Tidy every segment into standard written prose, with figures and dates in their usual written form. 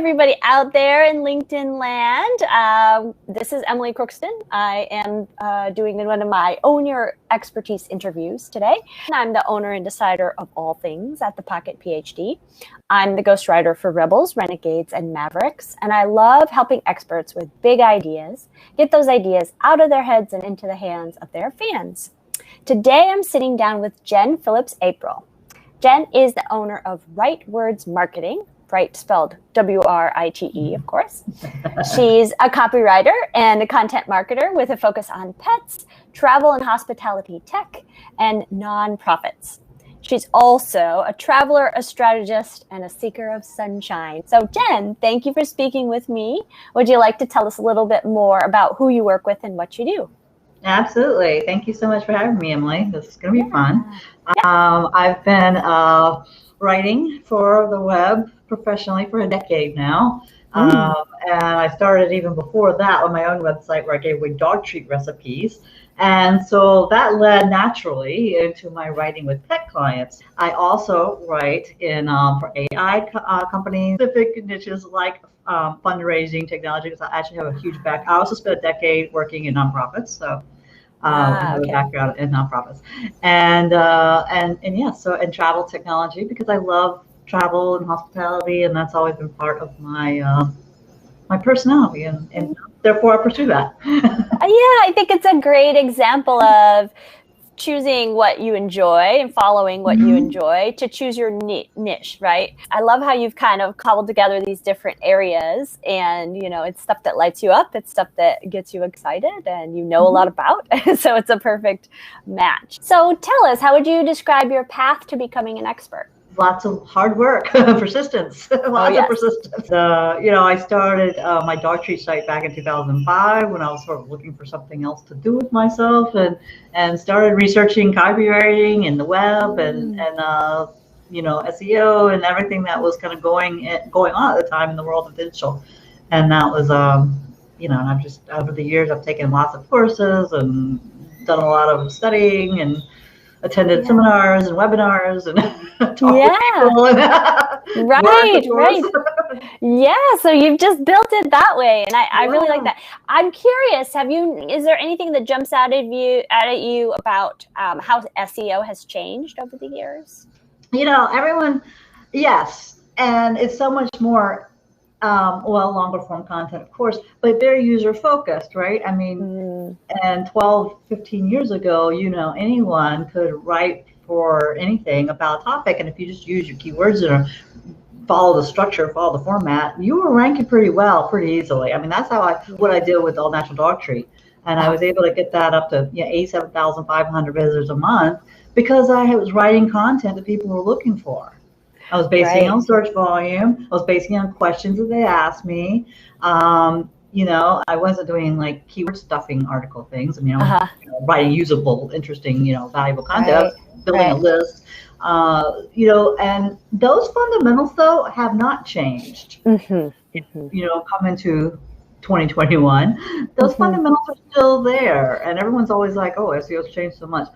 Everybody out there in LinkedIn land. This is Emily Crookston. I am doing one of my Own Your Expertise interviews today. I'm the owner and decider of all things at the Pocket PhD. I'm the ghostwriter for Rebels, Renegades, and Mavericks, and I love helping experts with big ideas get those ideas out of their heads and into the hands of their fans. Today, I'm sitting down with Jen Phillips April. Jen is the owner of Right Words Marketing. Right spelled W-R-I-T-E, of course. She's a copywriter and a content marketer with a focus on pets, travel and hospitality tech, and nonprofits. She's also a traveler, a strategist, and a seeker of sunshine. So Jen, thank you for speaking with me. Would you like to tell us a little bit more about who you work with and what you do? Absolutely. Thank you so much for having me, Emily. This is going to be fun. I've been writing for the web professionally for a decade now. And I started even before that on my own website where I gave away dog treat recipes. And so that led naturally into my writing with pet clients. I also write in for AI companies, specific niches like fundraising technology, because I actually have a huge background. I also spent a decade working in nonprofits, so I have a background in nonprofits, and travel technology, because I love travel and hospitality, and that's always been part of my my personality, and therefore I pursue that. I think it's a great example of choosing what you enjoy and following what you enjoy to choose your niche, right? I love how you've kind of cobbled together these different areas, and it's stuff that lights you up, it's stuff that gets you excited and a lot about, so it's a perfect match. So tell us, how would you describe your path to becoming an expert? Lots of hard work, persistence, lots of persistence. I started my dog treat site back in 2005 when I was sort of looking for something else to do with myself, and started researching copywriting and the web and SEO and everything that was kind of going on at the time in the world of digital. And that was, and I've just, over the years, I've taken lots of courses and done a lot of studying and attended seminars and webinars and talked with people. Right. Yeah, so you've just built it that way, and I really like that. I'm curious, is there anything that jumps out at you about how SEO has changed over the years? Everyone, yes, and it's so much more. Longer form content, of course, but very user focused, right? I mean, and 12, 15 years ago, anyone could write for anything about a topic. And if you just use your keywords and follow the structure, follow the format, you were ranking pretty well, pretty easily. I mean, that's what I did with All Natural Dog Treat. And I was able to get that up to 87,500 visitors a month because I was writing content that people were looking for. I was basing it on search volume. I was basing it on questions that they asked me. I wasn't doing like keyword stuffing article things. I mean, I was writing usable, interesting, valuable content. I was building a list. And those fundamentals though have not changed. Come into 2021, those fundamentals are still there, and everyone's always like, "Oh, SEO's changed so much."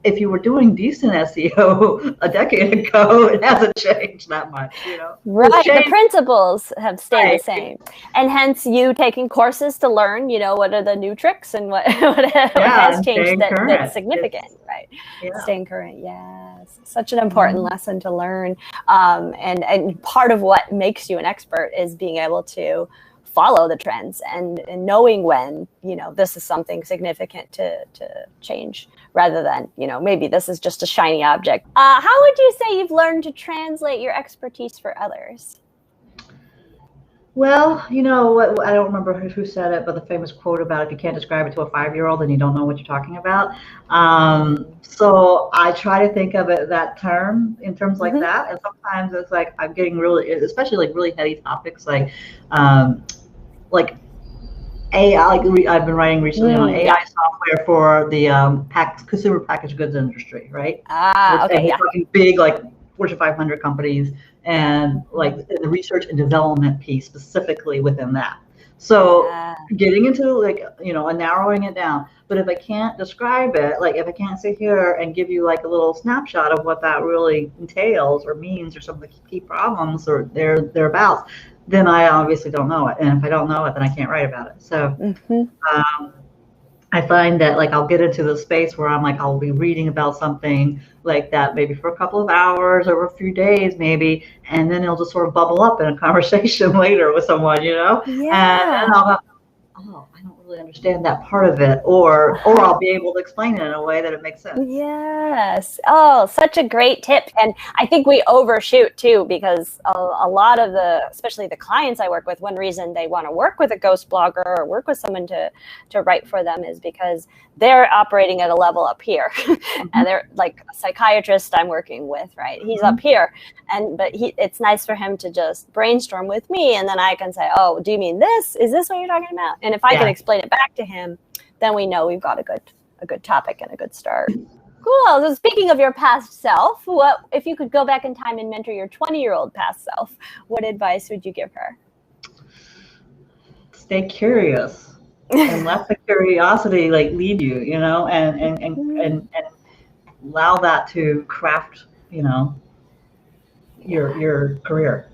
If you were doing decent SEO a decade ago, it hasn't changed that much, Right, the principles have stayed the same. And hence you taking courses to learn, what are the new tricks and what has changed that's significant, right? Yeah. Staying current, yes. Such an important lesson to learn. And part of what makes you an expert is being able to follow the trends and knowing when, this is something significant to change rather than, maybe this is just a shiny object. How would you say you've learned to translate your expertise for others? Well, what, I don't remember who said it, but the famous quote about if you can't describe it to a 5-year-old, then you don't know what you're talking about. So I try to think of it that term in terms like that. And sometimes it's like I'm getting really, especially like really heady topics like AI, I've been writing recently on AI software for the consumer packaged goods industry, right? Talking big, like Fortune 500 companies, and like the research and development piece specifically within that. So getting into like, narrowing it down. But if I can't describe it, like if I can't sit here and give you like a little snapshot of what that really entails or means or some of the key problems or thereabouts, then I obviously don't know it. And if I don't know it, then I can't write about it. So I find that like I'll get into the space where I'm like, I'll be reading about something like that maybe for a couple of hours, over a few days maybe, and then it'll just sort of bubble up in a conversation later with someone, Yeah. And then I'll go, oh, I don't really understand that part of it, or I'll be able to explain it in a way that it makes sense. Yes. Oh, such a great tip. And I think we overshoot too, because a lot of especially the clients I work with, one reason they want to work with a ghost blogger or work with someone to write for them is because they're operating at a level up here. And they're like a psychiatrist I'm working with, right? He's up here. But it's nice for him to just brainstorm with me. And then I can say, oh, do you mean this? Is this what you're talking about? And if I can explain it back to him, then we know we've got a good topic and a good start. Cool. So speaking of your past self, what if you could go back in time and mentor your 20-year-old past self? What advice would you give her? Stay curious and let the curiosity like lead you, and allow that to craft, your career.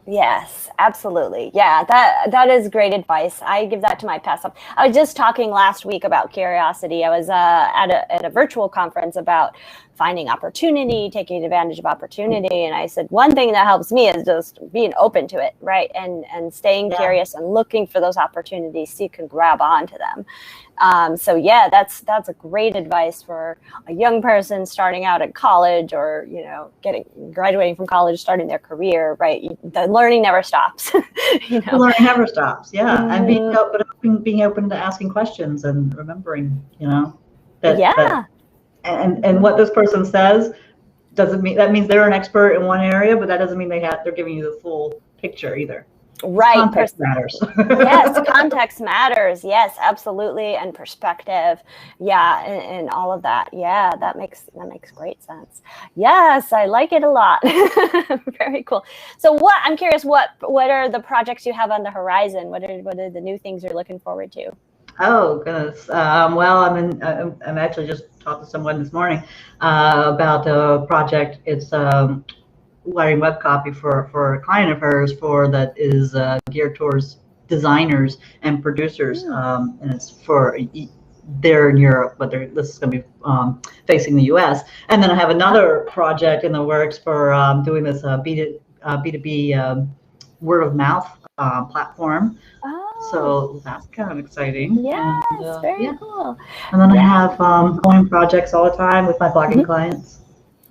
Yes, absolutely. Yeah, that is great advice. I give that to my past self. I was just talking last week about curiosity. I was at a virtual conference about finding opportunity, taking advantage of opportunity. And I said, one thing that helps me is just being open to it, right? And staying curious and looking for those opportunities so you can grab onto them. So yeah, that's a great advice for a young person starting out at college, or graduating from college, starting their career. Right, the learning never stops. The learning never stops. Yeah, and being open to asking questions and remembering, that and what this person says doesn't mean that means they're an expert in one area, but that doesn't mean they're giving you the full picture either. Right. Context matters. Yes, context matters. Yes, absolutely. And perspective. Yeah, and all of that. Yeah, that makes great sense. Yes, I like it a lot. Very cool. So I'm curious, what are the projects you have on the horizon? What are the new things you're looking forward to? Oh goodness. Well, I'm actually just talked to someone this morning about a project. It's writing web copy for a client of hers that is geared towards designers and producers, and it's for they're in Europe, but this is going to be facing the U.S. And then I have another project in the works for doing this B2B word of mouth platform. So that's kind of exciting. Yes, very cool. And then I have going projects all the time with my blogging clients.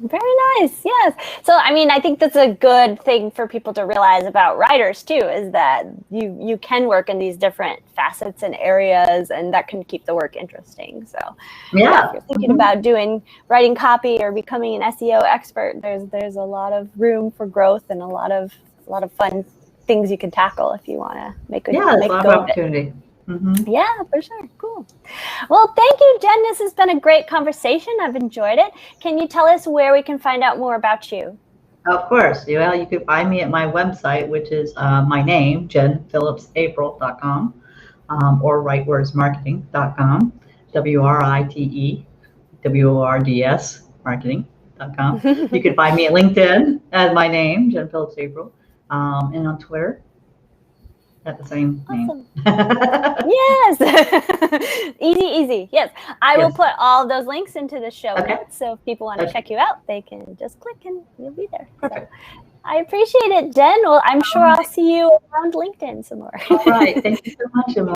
Very nice. Yes. So, I think that's a good thing for people to realize about writers too, is that you can work in these different facets and areas, and that can keep the work interesting. So, if you're thinking about writing copy or becoming an SEO expert, there's a lot of room for growth and a lot of fun things you can tackle if you want to make a lot of opportunity. Yeah, for sure. Cool. Well, thank you, Jen. This has been a great conversation. I've enjoyed it. Can you tell us where we can find out more about you? Of course. Well, you can find me at my website, which is my name, jenphillipsaprile.com, or rightwordsmarketing.com, WRITEWORDS marketing.com. You can find me at LinkedIn as my name, Jen Phillips April, and on Twitter at the same name. Yes. Easy. Yes. I will put all of those links into the show notes. So if people want to check you out, they can just click and you'll be there. Perfect. So I appreciate it, Jen. Well, I'm sure I'll see you around LinkedIn some more. All right. Thank you so much, Emma.